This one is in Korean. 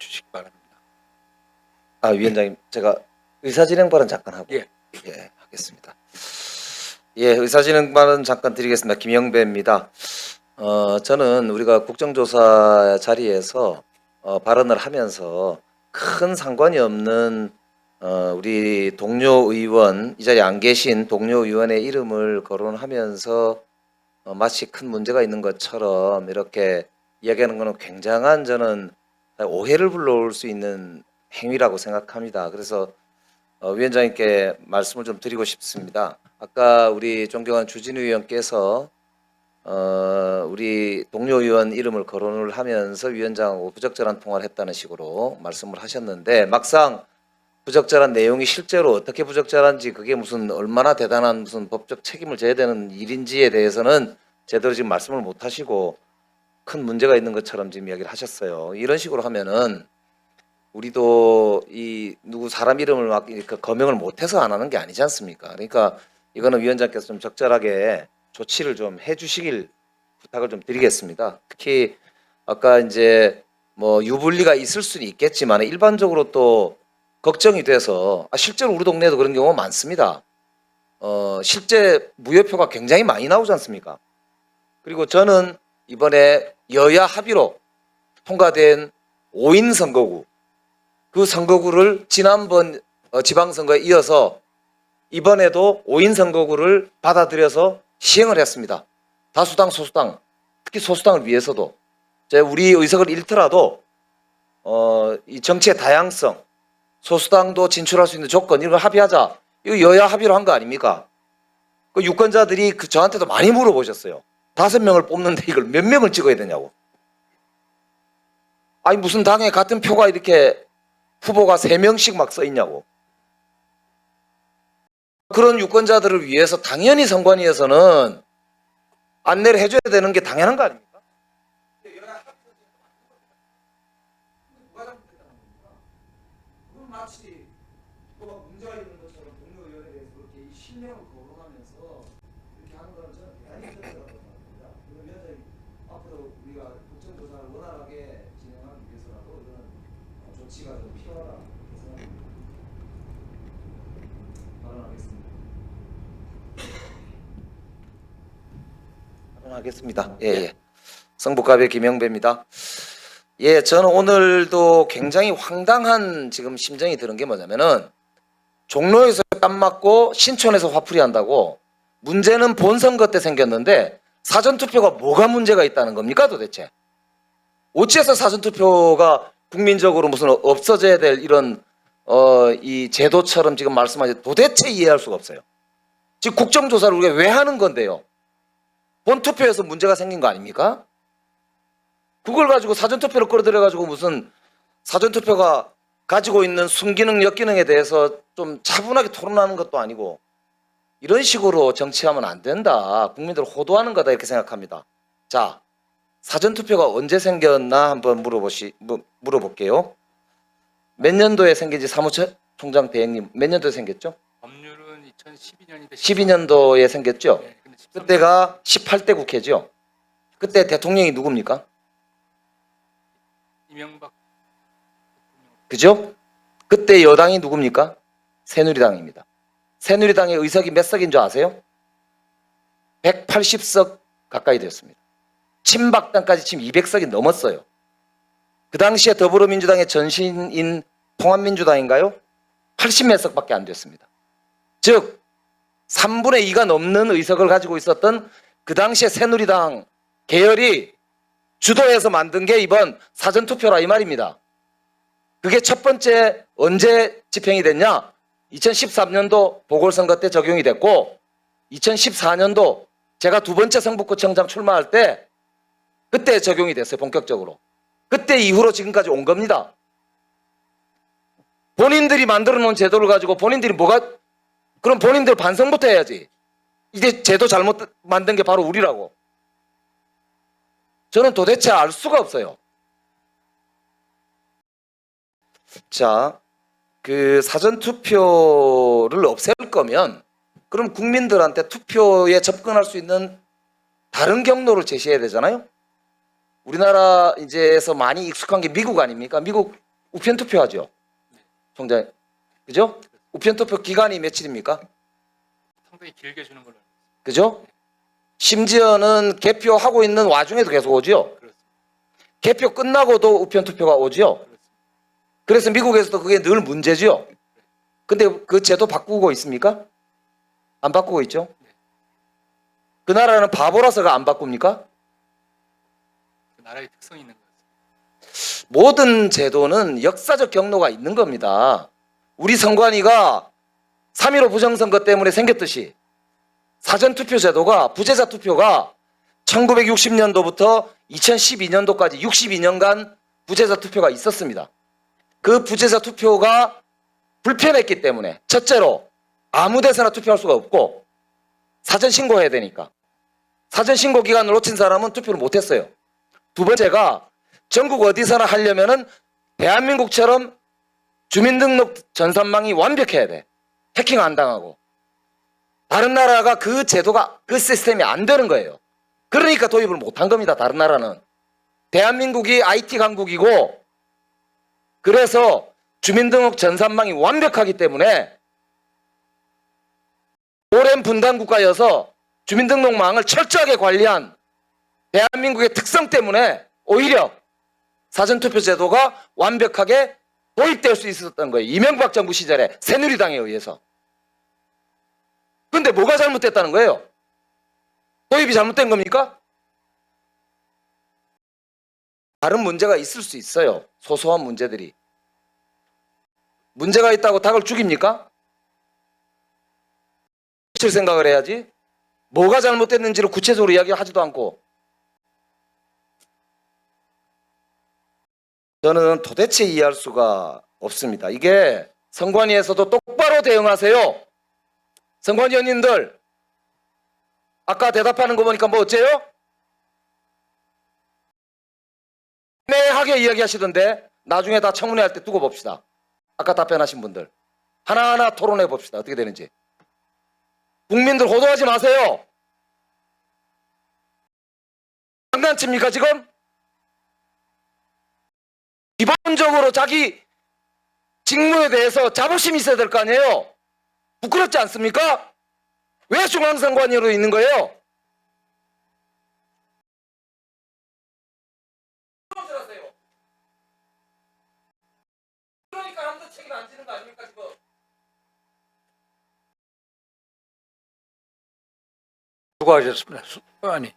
주시기 바랍니다. 위원장님, 제가 의사진행 발언 잠깐 하고 예. 하겠습니다. 의사진행 발언 잠깐 드리겠습니다. 김영배입니다. 저는 우리가 국정조사 자리에서 발언을 하면서 큰 상관이 없는 우리 동료 의원, 이 자리에 안 계신 동료 의원의 이름을 거론하면서 마치 큰 문제가 있는 것처럼 이렇게 이야기하는 것은 굉장한 저는 오해를 불러올 수 있는 행위라고 생각합니다. 그래서 위원장님께 말씀을 좀 드리고 싶습니다. 아까 우리 존경한 주진우 의원께서 우리 동료 의원 이름을 거론을 하면서 위원장하고 부적절한 통화를 했다는 식으로 말씀을 하셨는데, 막상 부적절한 내용이 실제로 어떻게 부적절한지, 그게 무슨 얼마나 대단한 무슨 법적 책임을 져야 되는 일인지에 대해서는 제대로 지금 말씀을 못 하시고 큰 문제가 있는 것처럼 지금 이야기를 하셨어요. 이런 식으로 하면은 우리도 이 누구 사람 이름을 막 이렇게 거명을 못해서 안 하는 게 아니지 않습니까? 그러니까 이거는 위원장께서 좀 적절하게 조치를 좀 해주시길 부탁을 좀 드리겠습니다. 특히 아까 이제 뭐 유불리가 있을 수는 있겠지만 일반적으로 또 걱정이 돼서 실제로 우리 동네에도 그런 경우가 많습니다. 실제 무효표가 굉장히 많이 나오지 않습니까? 그리고 저는 이번에 여야 합의로 통과된 5인 선거구, 그 선거구를 지난번 지방선거에 이어서 이번에도 5인 선거구를 받아들여서 시행을 했습니다. 다수당, 소수당, 특히 소수당을 위해서도 우리 의석을 잃더라도 이 정치의 다양성, 소수당도 진출할 수 있는 조건, 이런 걸 합의하자. 이거 여야 합의로 한 거 아닙니까? 그 유권자들이 저한테도 많이 물어보셨어요. 5명을 뽑는데 이걸 몇 명을 찍어야 되냐고. 아니 무슨 당에 같은 표가 이렇게 후보가 3명씩 막 써 있냐고. 그런 유권자들을 위해서 당연히 선관위에서는 안내를 해줘야 되는 게 당연한 거 아닙니까? 마치 문제가 있는 것처럼 동료 의원에 대해서 그렇게 실명을 거론하면서 이렇게 하는 거는 저는 대단히 힘들다고 생각합니다. 위원장님, 앞으로 우리가 국정조사를 원활하게 진행하기 위해서라도 이런 조치가 좀 필요하다 생각합니다. 발언하겠습니다. 발언하겠습니다. 성북갑의 김영배입니다. 저는 오늘도 굉장히 황당한 지금 심정이 드는 게 뭐냐면은, 종로에서 땀 맞고 신촌에서 화풀이 한다고, 문제는 본선거 때 생겼는데 사전투표가 뭐가 문제가 있다는 겁니까 도대체? 어찌해서 사전투표가 국민적으로 무슨 없어져야 될 이런 이 제도처럼 지금 말씀하신, 도대체 이해할 수가 없어요. 지금 국정조사를 우리가 왜 하는 건데요? 본투표에서 문제가 생긴 거 아닙니까? 그걸 가지고 사전투표를 끌어들여가지고 무슨 사전투표가 가지고 있는 순기능, 역기능에 대해서 좀 차분하게 토론하는 것도 아니고, 이런 식으로 정치하면 안 된다. 국민들 호도하는 거다 이렇게 생각합니다. 자, 사전투표가 언제 생겼나 한번 물어볼게요. 몇 년도에 생긴지 사무총장 대행님, 몇 년도에 생겼죠? 법률은 2012년인데 12년도에 생겼죠? 네, 근데 13년. 그때가 18대 국회죠? 그때 대통령이 누굽니까? 이명박. 그죠? 그때 여당이 누굽니까? 새누리당입니다. 새누리당의 의석이 몇 석인 줄 아세요? 180석 가까이 되었습니다. 친박당까지 지금 200석이 넘었어요. 그 당시에 더불어민주당의 전신인 통합민주당인가요? 80몇 석밖에 안 됐습니다. 즉 3분의 2가 넘는 의석을 가지고 있었던 그 당시에 새누리당 계열이 주도해서 만든 게 이번 사전투표라 이 말입니다. 그게 첫 번째 언제 집행이 됐냐? 2013년도 보궐선거 때 적용이 됐고, 2014년도 제가 2번째 성북구청장 출마할 때 그때 적용이 됐어요. 본격적으로. 그때 이후로 지금까지 온 겁니다. 본인들이 만들어 놓은 제도를 가지고 본인들이 그럼 본인들 반성부터 해야지. 이게 제도 잘못 만든 게 바로 우리라고. 저는 도대체 알 수가 없어요. 자, 그 사전투표를 없앨 거면 그럼 국민들한테 투표에 접근할 수 있는 다른 경로를 제시해야 되잖아요. 우리나라 이제에서 많이 익숙한 게 미국 아닙니까? 미국 우편 투표하죠. 총장, 그죠? 우편 투표 기간이 며칠입니까? 상당히 길게 주는 걸로 알고 있습니다. 그죠? 심지어는 개표하고 있는 와중에도 계속 오죠. 그렇습니다. 개표 끝나고도 우편 투표가 오죠. 그렇습니다. 그래서 미국에서도 그게 늘 문제죠. 근데 그 제도 바꾸고 있습니까? 안 바꾸고 있죠. 그 나라는 바보라서가 안 바꿉니까? 그 나라의 특성이 있는 것 같습니다. 모든 제도는 역사적 경로가 있는 겁니다. 우리 선관위가 3.15 부정선거 때문에 생겼듯이 사전투표 제도가 부재자 투표가 1960년도부터 2012년도까지 62년간 부재자 투표가 있었습니다. 그 부재자 투표가 불편했기 때문에 첫째로 아무 데서나 투표할 수가 없고 사전 신고해야 되니까 사전 신고 기간을 놓친 사람은 투표를 못했어요. 두 번째가 전국 어디서나 하려면은 대한민국처럼 주민등록 전산망이 완벽해야 돼. 해킹 안 당하고. 다른 나라가 그 제도가 그 시스템이 안 되는 거예요. 그러니까 도입을 못한 겁니다. 다른 나라는. 대한민국이 IT 강국이고 그래서 주민등록 전산망이 완벽하기 때문에 오랜 분단 국가여서 주민등록망을 철저하게 관리한 대한민국의 특성 때문에 오히려 사전투표 제도가 완벽하게 도입될 수 있었던 거예요. 이명박 정부 시절에 새누리당에 의해서. 근데 뭐가 잘못됐다는 거예요? 도입이 잘못된 겁니까? 다른 문제가 있을 수 있어요. 소소한 문제들이. 문제가 있다고 닭을 죽입니까? 칠 생각을 해야지. 뭐가 잘못됐는지를 구체적으로 이야기하지도 않고. 저는 도대체 이해할 수가 없습니다. 이게 선관위에서도 똑바로 대응하세요. 선관위 의원님들 아까 대답하는 거 보니까 뭐 어째요? 애매하게 이야기하시던데 나중에 다 청문회 할 때 두고 봅시다. 아까 답변하신 분들 하나하나 토론해 봅시다. 어떻게 되는지. 국민들 호도하지 마세요. 장난칩니까 지금? 기본적으로 자기 직무에 대해서 자부심이 있어야 될 거 아니에요? 부끄럽지 않습니까? 왜 중앙선관위로 있는 거예요? 그러니까 아무도 책임 안 지는 거 아닙니까 지금? 수고하셨습니다. 아니